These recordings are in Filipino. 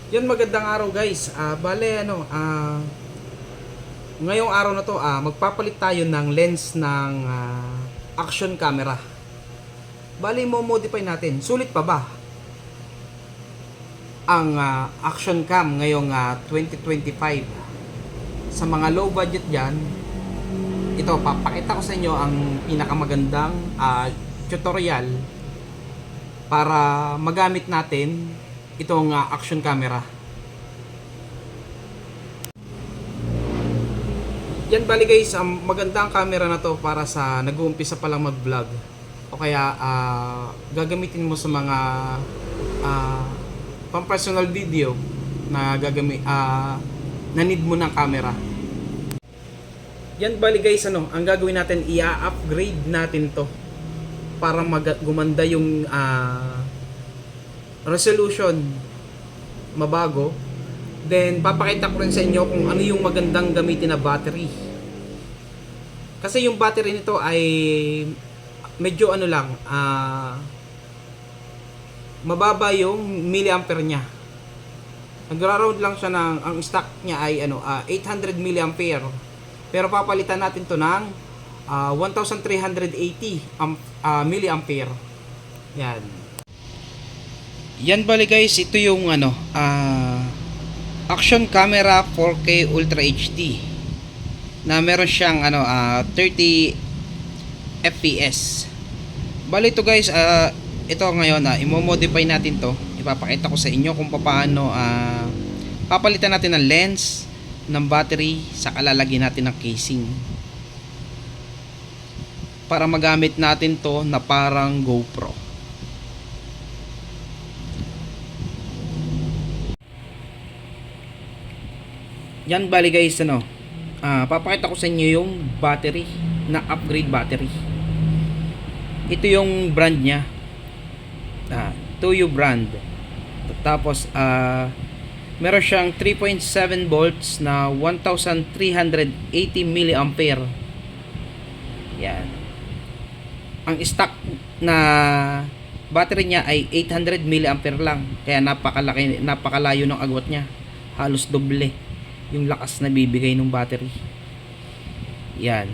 Yun, magandang araw guys. Bale ngayong araw na to, magpapalit tayo ng lens ng action camera. Bale, mo-modify natin. Sulit pa ba ang action cam ngayong 2025? Sa mga low budget diyan, ito papakita ko sa inyo ang pinakamagandang tutorial para magamit natin itong action camera. Yan, bali guys, magandang camera na to para sa nag-uumpisa pa lang mag-vlog o kaya gagamitin mo sa mga pang-personal video na na need mo ng camera. Yan, bali guys, ang gagawin natin, i-upgrade natin to para gumanda yung resolution, mabago. Then papakita ko rin sa inyo kung ano yung magandang gamitin na battery. Kasi yung battery nito ay medyo mababa yung milliampere niya. Nagra-round lang siya ang stock niya ay 800 milliampere. Pero papalitan natin to ng 1380 milliampere. Yan. Yan, bali guys, ito yung action camera 4K Ultra HD na meron siyang 30 FPS. Bali ito guys, ito ngayon i-modify natin to. Ipapakita ko sa inyo kung paano papalitan natin ng lens, ng battery, saka lalagyan natin ng casing para magamit natin to na parang GoPro. Yan, bali guys, papakita ko sa inyo yung battery na upgrade battery. Ito yung brand niya, Toyo brand. Tapos meron siyang 3.7 volts na 1380 milliampere. Yan. Ang stock na battery niya ay 800 milliampere lang, kaya napakalayo ng agwat niya, halos doble yung lakas na bibigay ng battery. Yan.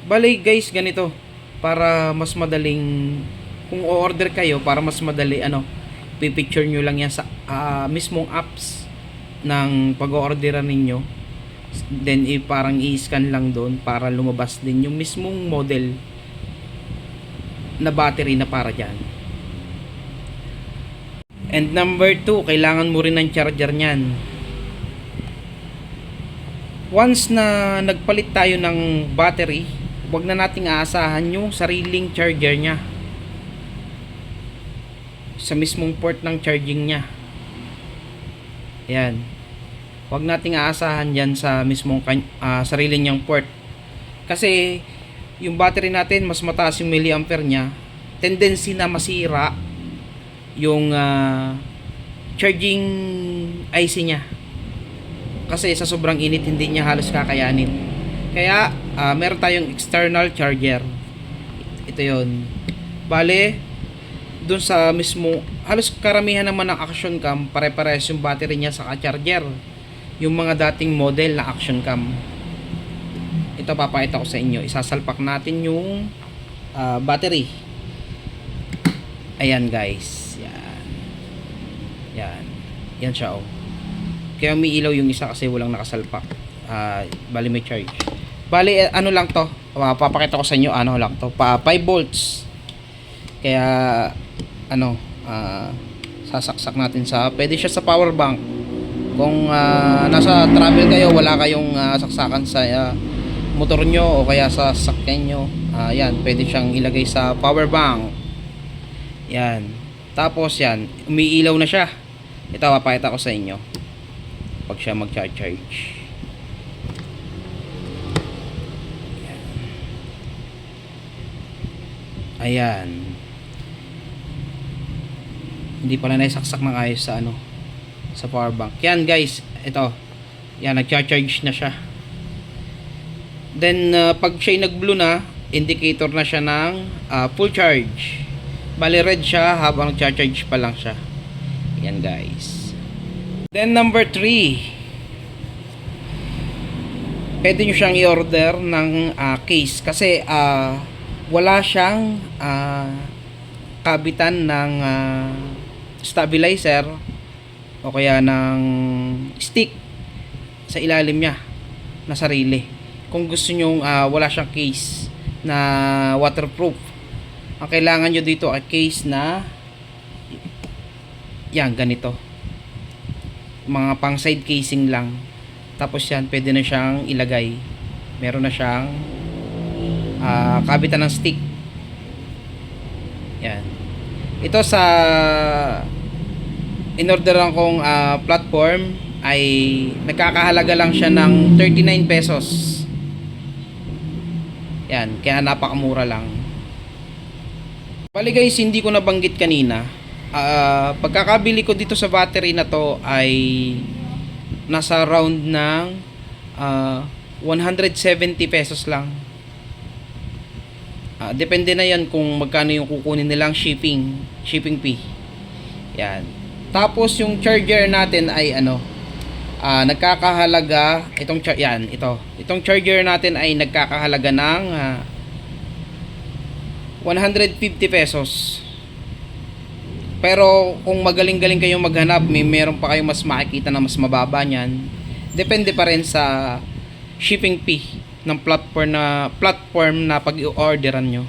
Bali guys, ganito, para mas madaling, kung o-order kayo, para mas madali, pipicture nyo lang yan sa mismong apps ng pag-o-orderan ninyo. Then parang i-scan lang doon para lumabas din yung mismong model na battery na para dyan. And number 2, kailangan mo rin ng charger nyan. Once na nagpalit tayo ng battery, huwag na nating aasahan yung sariling charger nya sa mismong port ng charging nya. Yan, huwag nating aasahan yan sa mismong sarili nyang port, kasi yung battery natin mas mataas yung milliampere nya, tendency na masira yung charging IC nya, kasi sa sobrang init hindi niya halos kakayanin. Kaya meron tayong external charger. Ito yon. Bale, dun sa mismo, halos karamihan naman ng action cam, pare-pares yung battery niya sa charger, yung mga dating model na action cam. Ito papakita ko sa inyo. Isasalpak natin yung battery. Ayan guys, yan. Yan. Yan siya, oh. Kaya umiilaw yung isa kasi walang nakasalpak. Bali may charge. Bali lang to. Papakita ko sa inyo lang to. 5 volts. Kaya sasaksak natin pwede siya sa power bank. Kung nasa travel kayo, wala kayong saksakan sa motor nyo o kaya sa sasakyan nyo, yan, pwede siyang ilagay sa power bank. Yan. Tapos yan, umiilaw na siya. Ito papakita ko sa inyo pag siya mag-charge. Ayan. Hindi pala naisaksak ng ayos sa power bank. Yan guys, ito. Yan, nag-charge na siya. Then pag siya nag-blue na, indicator na siya ng full charge. Bali red siya habang nag-charge pa lang siya. Yan guys. Then number 3, pwede nyo siyang i-order ng case kasi wala siyang kabitan ng stabilizer o kaya ng stick sa ilalim niya na sarili. Kung gusto nyo wala siyang case na waterproof, ang kailangan nyo dito ay case na yan, ganito, mga pang side casing lang. Tapos yan, pwede na siyang ilagay, meron na siyang kabitan ng stick. Yan, ito sa in-orderan kong platform ay nagkakahalaga lang siya ng 39 pesos. Yan, kaya napakamura lang. Bali guys, hindi ko nabanggit kanina, pagkakabili ko dito sa battery na to ay nasa round ng 170 pesos lang. Depende na yan kung magkano yung kukunin nilang shipping fee. Yan. Tapos yung charger natin ay nagkakahalaga itong charger natin ay nagkakahalaga ng 150 pesos. Pero kung magaling-galing kayong maghanap, meron pa kayong mas makikita na mas mababa niyan. Depende pa rin sa shipping fee ng platform na pag-i-orderan nyo.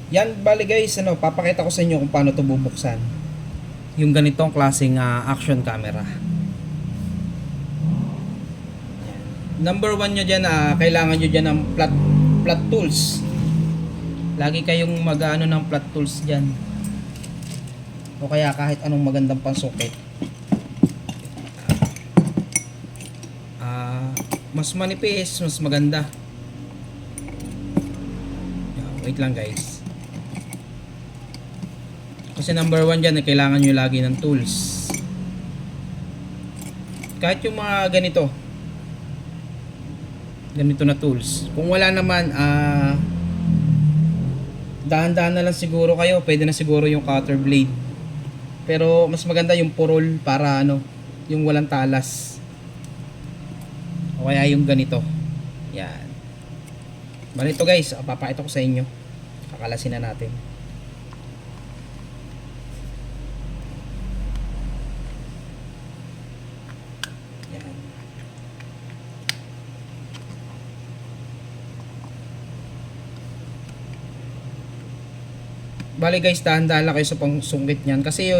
Yan, bali guys, papakita ko sa inyo kung paano ito bubuksan. Yung ganitong klaseng action camera. Number 1 nyo dyan, kailangan nyo dyan ng flat tools. Lagi kayong mag-ano ng flat tools dyan, o kaya kahit anong magandang pansukit. Mas manipis, mas maganda. Wait lang guys, kasi number 1 dyan, kailangan nyo lagi ng tools. Kahit yung mga ganito na tools, kung wala naman, dahan-dahan na lang siguro kayo, pwede na siguro yung cutter blade. Pero mas maganda yung purol para yung walang talas. O kaya yung ganito. Yan. Bali ito guys, papakita ko sa inyo. Kakalasin na natin. Yan. Bali guys, dahan-dahan lang kayo sa pangsungkit niyan kasi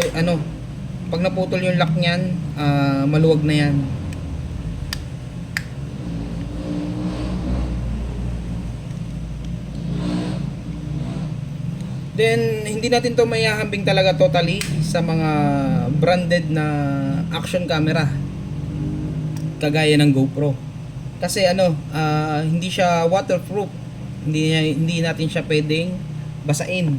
pag naputol yung lock niyan, maluwag na yan. Then hindi natin to mayahambing talaga totally sa mga branded na action camera kagaya ng GoPro. Kasi hindi siya waterproof. Hindi natin siya pwedeng basain.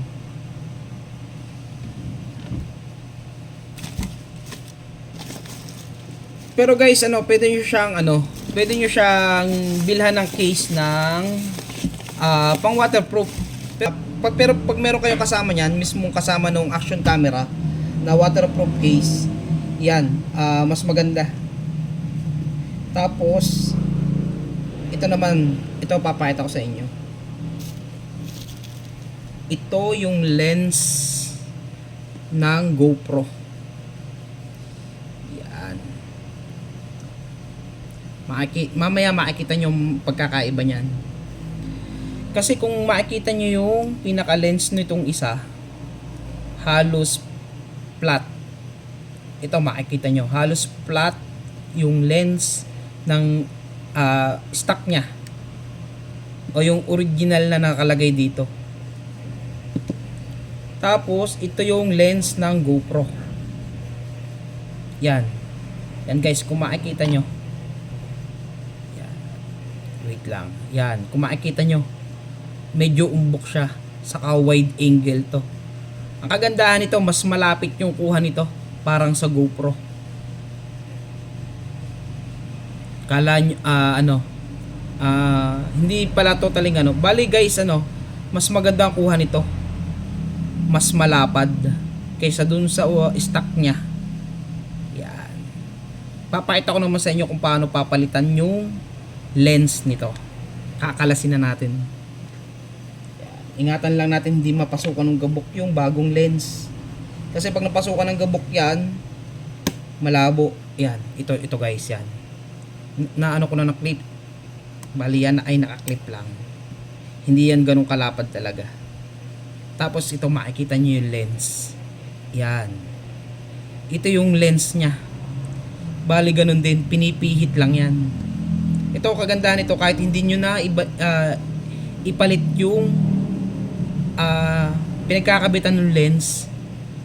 Pero guys, pwede nyo siyang bilhan ng case ng pang waterproof. Pero pag meron kayong kasama niyan, mismong kasama nung action camera na waterproof case, yan, mas maganda. Tapos ito papakita ko sa inyo. Ito yung lens ng GoPro. Mamaya makikita nyo yung pagkakaiba niyan. Kasi kung makikita nyo yung pinaka lens nitong isa, halos flat. Ito makikita nyo, halos flat yung lens ng stock nya, o yung original na nakalagay dito. Tapos ito yung lens ng GoPro. Yan guys, kung makikita nyo, wait lang. Yan, kung makikita nyo, medyo umbok siya. Saka wide angle to. Ang kagandahan nito, mas malapit yung kuha nito. Parang sa GoPro. Kala nyo, hindi pala totaling Bali guys, mas maganda ang kuha nito. Mas malapad kaysa dun sa stock niya. Yan. Papakita ko naman sa inyo kung paano papalitan yung lens nito. Kakalasin na natin. Yan. Ingatan lang natin hindi mapasukan ng gabok yung bagong lens. Kasi pag napasukan ng gabok yan, malabo. Yan. Ito guys, yan. Naano ko na na-clip. Bali yan ay naka-clip lang. Hindi yan ganun kalapad talaga. Tapos ito makikita nyo yung lens. Yan. Ito yung lens nya. Bali ganun din. Pinipihit lang yan. Ito kagandahan nito kahit hindi nyo na ipalit yung pinagkakabitan ng lens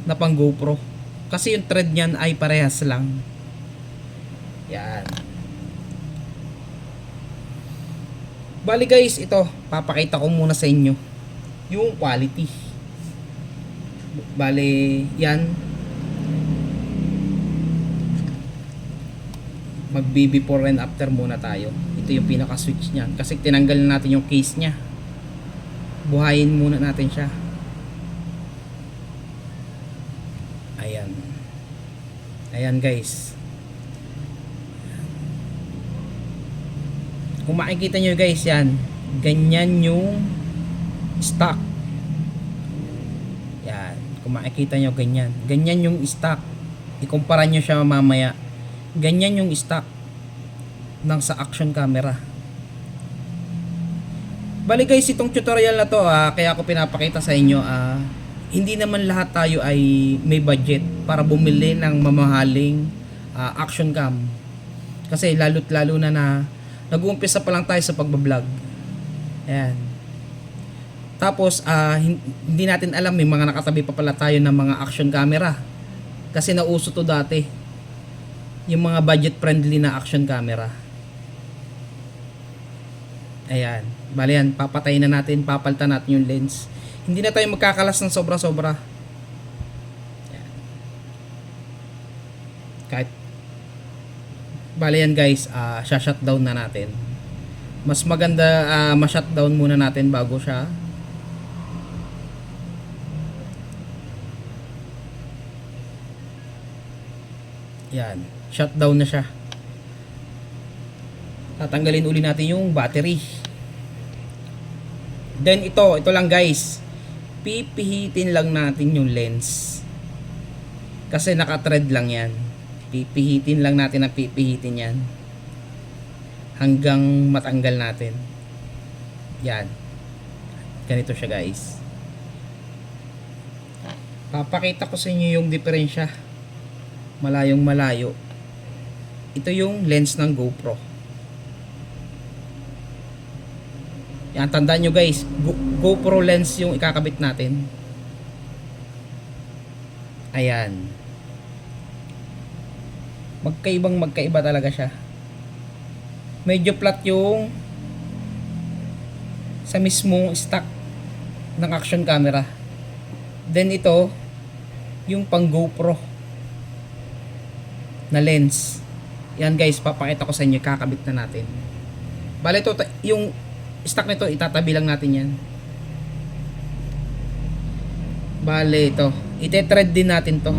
na pang GoPro. Kasi yung thread nyan ay parehas lang. Yan. Bali guys, ito papakita ko muna sa inyo yung quality. Bali yan, mag before and after muna tayo. Ito yung pinaka switch niyan kasi tinanggal na natin yung case nya. Buhayin muna natin siya. Ayan. Ayan guys. Kung makikita nyo guys, yan ganyan yung stock. Yan, kung makikita nyo ganyan yung stock. Ikumpara nyo siya mamaya. Ganyan yung stock ng sa action camera. Bali guys, itong tutorial na to kaya ako pinapakita sa inyo, hindi naman lahat tayo ay may budget para bumili ng mamahaling action cam. Kasi lalo't lalo na nag-uumpisa pa lang tayo sa pagbablog. Ayan. Tapos, hindi natin alam, may mga nakatabi pa pala tayo ng mga action camera. Kasi nauso to dati. Yung mga budget friendly na action camera. Ayan. Bali yan, papatayin na natin, papalitan natin yung lens. Hindi na tayo magkakalas ng sobra-sobra. Ayan. Kahit bali yan guys, shutdown na natin. Mas maganda ma-shutdown muna natin bago siya. Yan, shutdown na siya. Tatanggalin uli natin yung battery. Then ito lang guys. Pipihitin lang natin yung lens. Kasi naka-thread lang yan. Pipihitin lang natin ang pipihitin yan hanggang matanggal natin. Yan, ganito siya guys. Papakita ko sa inyo yung diferensya. Malayong malayo. Ito yung lens ng GoPro. Yan, tandaan nyo guys, GoPro lens yung ikakabit natin. Ayan. Magkaiba talaga siya. Medyo flat yung sa mismong stock ng action camera. Then ito yung pang GoPro na lens. Yan guys, papakita ko sa inyo, kakabit na natin. Bale ito, yung stock nito itatabi lang natin yan. Bale ito, ite-thread din natin to.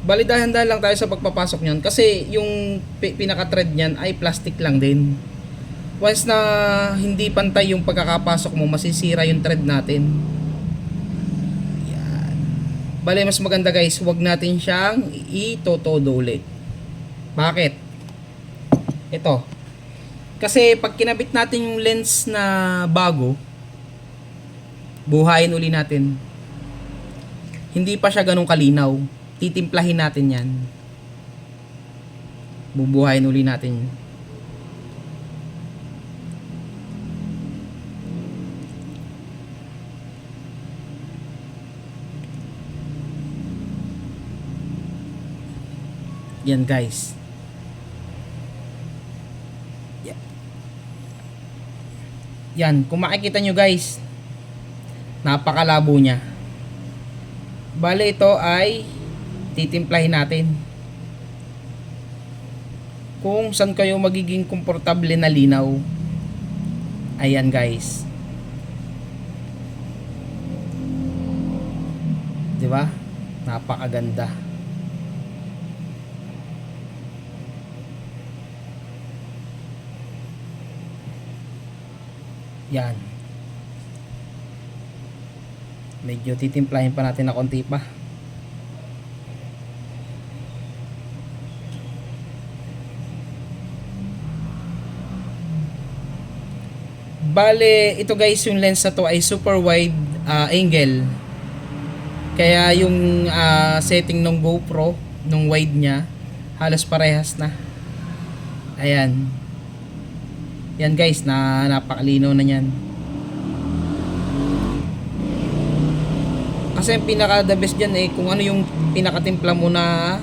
Bali dahan-dahan lang tayo sa pagpapasok niyan kasi yung pinaka-thread niyan ay plastic lang din. Once na hindi pantay yung pagkakapasok mo, masisira yung thread natin. Yan. Bali mas maganda guys, huwag natin siyang itotodo ulit. Bakit? Ito. Kasi pag kinabit natin yung lens na bago, buhayin uli natin. Hindi pa siya ganun kalinaw. Titimplahin natin yan. Bubuhayin uli natin. Yan guys. Yan, kung makikita nyo guys, napakalabo niya. Bale ito ay titimplahin natin kung saan kayo magiging komportable na linaw. Ayan guys. 'Di ba? Napakaganda. Yan. Medyo titimplahin pa natin na konti pa. Bale, ito guys, yung lens na to ay super wide angle. Kaya yung setting ng GoPro, nung wide niya, halos parehas na. Ayan. Yan guys, napakalinaw na yan. Kasi yung pinaka the best dyan eh, kung ano yung pinakatimpla mo na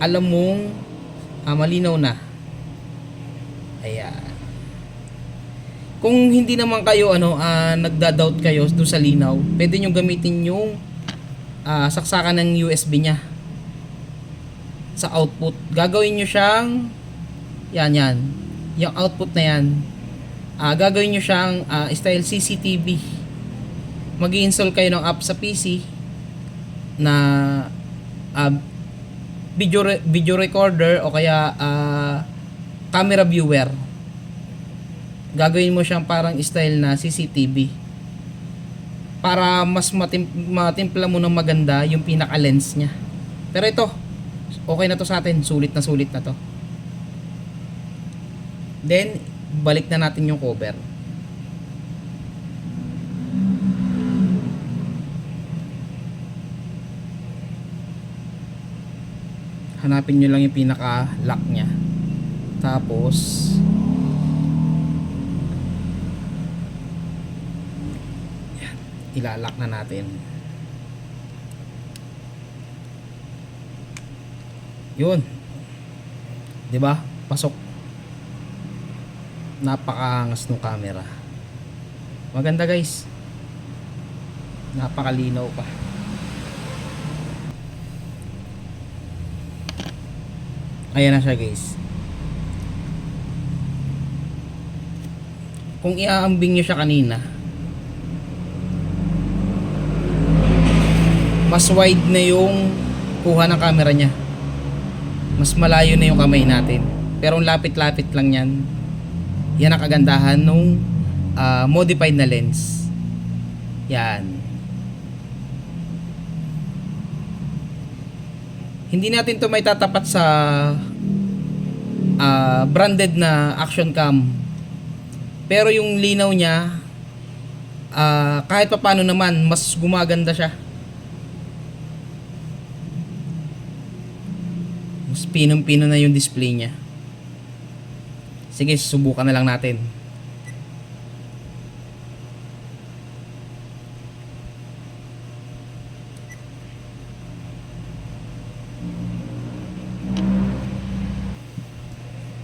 alam mong malinaw na. Ayan. Kung hindi naman kayo nagda-doubt kayo doon sa linaw, pwede nyo gamitin yung saksakan ng USB nya sa output. Gagawin nyo siyang yan yung output na yan, gagawin nyo siyang style CCTV. Mag-i-install kayo ng app sa PC na video recorder o kaya camera viewer. Gagawin mo siyang parang style na CCTV para mas matimpla mo ng maganda yung pinaka lens nya. Pero ito, okay na to sa atin, sulit na to. Then balik na natin yung cover. Hanapin nyo lang yung pinaka lock nya, tapos ilalak na natin. Yun. 'Di ba? Pasok. Napakaangas ng camera. Maganda guys. Napakalinaw pa. Ayan na siya guys. Kung iaambing nyo siya kanina, mas wide na yung kuha ng camera nya. Mas malayo na yung kamay natin. Pero lapit-lapit lang yan. Yan ang kagandahan nung modified na lens. Yan. Hindi natin to may tatapat sa branded na action cam. Pero yung linaw niya, kahit pa paano naman, mas gumaganda siya. Mas pinong-pino na yung display niya. Sige, subukan na lang natin.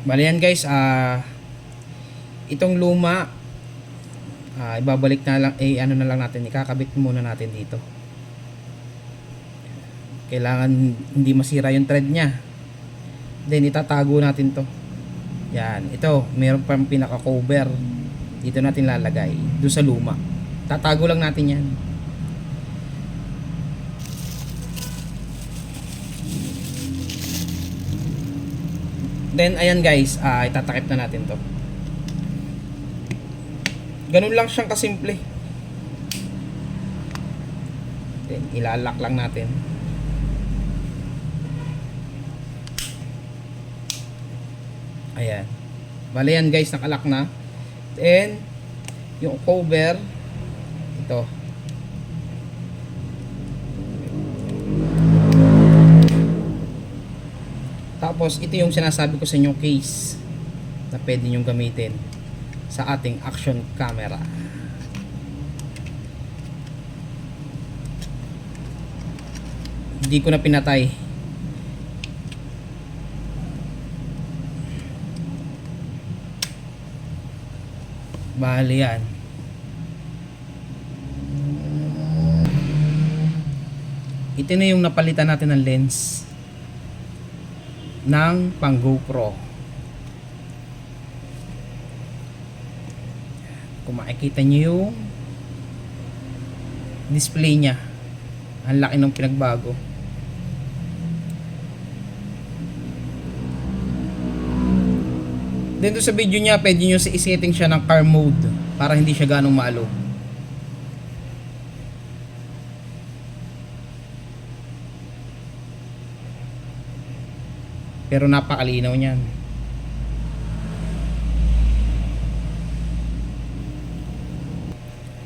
Bali yan guys, itong luma, ibabalik na lang, ano na lang natin, ikakabit muna natin dito. Kailangan hindi masira yung thread nya. Then itatago natin to. Yan, ito meron pang pinaka cover. Dito natin lalagay doon sa luma. Tatago lang natin yan. Then ayan guys, itatakip na natin to. Ganun lang siyang kasimple. Then ilalak lang natin. Ayan. Bale yan guys, nakalak na. Then yung cover ito. Tapos ito yung sinasabi ko sa inyong case na pwede nyo gamitin sa ating action camera. Hindi ko na pinatay. Bali yan. Ito na yung napalitan natin ng lens ng pang GoPro. Kung makikita nyo yung display nya, Ang laki ng pinagbago. Dito sa video niya, pwede nyo i-setting siya ng car mode para hindi siya ganong maalo. Pero napakalinaw niyan.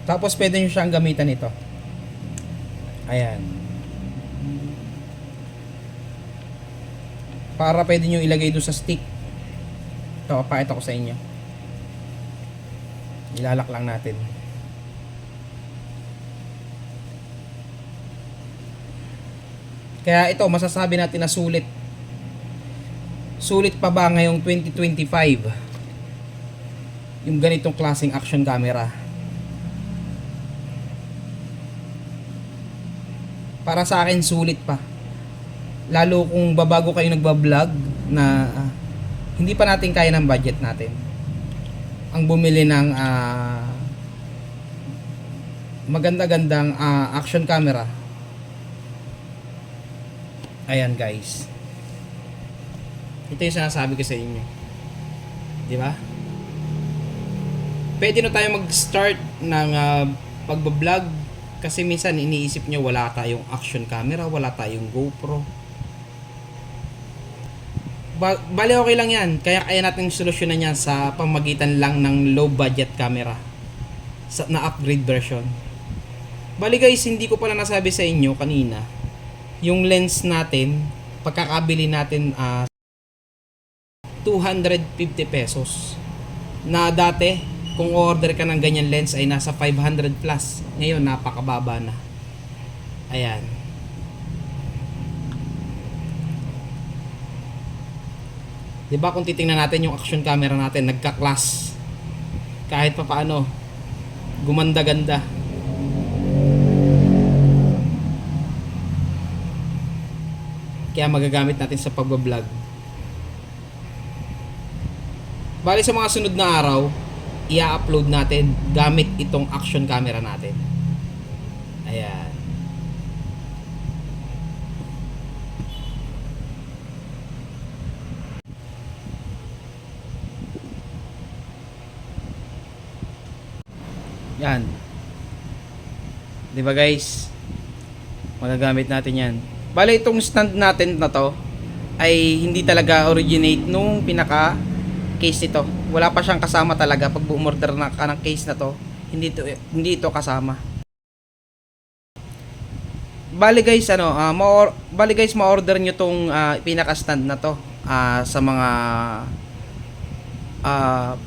Tapos pwede nyo siyang gamitan ito. Ayan. Para pwede nyo ilagay doon sa stick. Ito, pakita ko sa inyo. Ilalak lang natin. Kaya ito, masasabi natin na sulit. Sulit pa ba ngayong 2025 yung ganitong klaseng action camera? Para sa akin sulit pa. Lalo kung babago kayo nagba-vlog na hindi pa natin kaya ng budget natin. Ang bumili ng maganda-gandang action camera. Ayan guys. Ito yung sinasabi ko sa inyo. Di ba? Pwede na tayo mag-start ng pagbablog kasi minsan iniisip nyo wala tayong action camera, wala tayong GoPro. Bali okay lang yan. Kaya natin solusyonan yan sa pamagitan lang ng low budget camera na upgrade version. Bali guys, hindi ko pala nasabi sa inyo kanina. Yung lens natin, pagkakabili natin 250 pesos. Na dati, kung order ka ng ganyan lens ay nasa 500 plus. Ngayon, napakababa na. Ayan. Diba kung titingnan natin yung action camera natin, nagka-class. Kahit pa paano, gumanda-ganda. Kaya magagamit natin sa pagbablog. Bali sa mga sunod na araw, i-upload natin gamit itong action camera natin. Ayan. Yan. 'Di ba guys? Magagamit natin 'yan. Bali itong stand natin na to ay hindi talaga originate nung pinaka case nito. Wala pa siyang kasama talaga pag bu-order na ka ng case na to. Hindi ito kasama. Bali guys ma-order niyo tong pinaka stand na to sa mga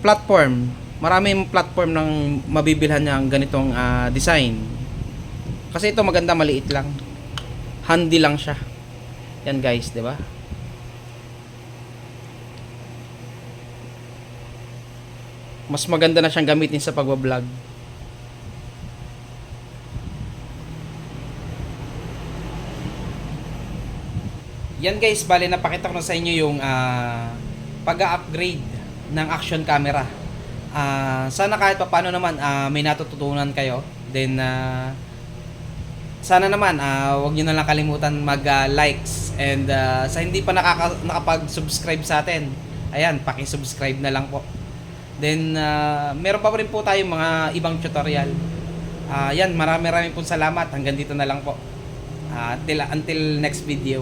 platform. Maraming platform ng mabibilhan niya ang ganitong design. Kasi ito maganda, maliit lang. Handy lang siya. Yan guys, 'di ba? Mas maganda na siyang gamitin sa pagba-vlog. Yan guys, bali napakita ko na sa inyo yung pag-upgrade ng action camera. Sana kahit pa paano naman may natututunan kayo. Then sana naman wag niyo na lang kalimutan mag-likes and sa hindi pa nakapag-subscribe sa atin, ayan, paki-subscribe na lang po. Then meron pa rin po tayong mga ibang tutorial. Yan, marami pong salamat. Hanggang dito na lang po. Until next video.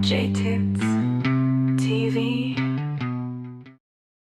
J-Tip.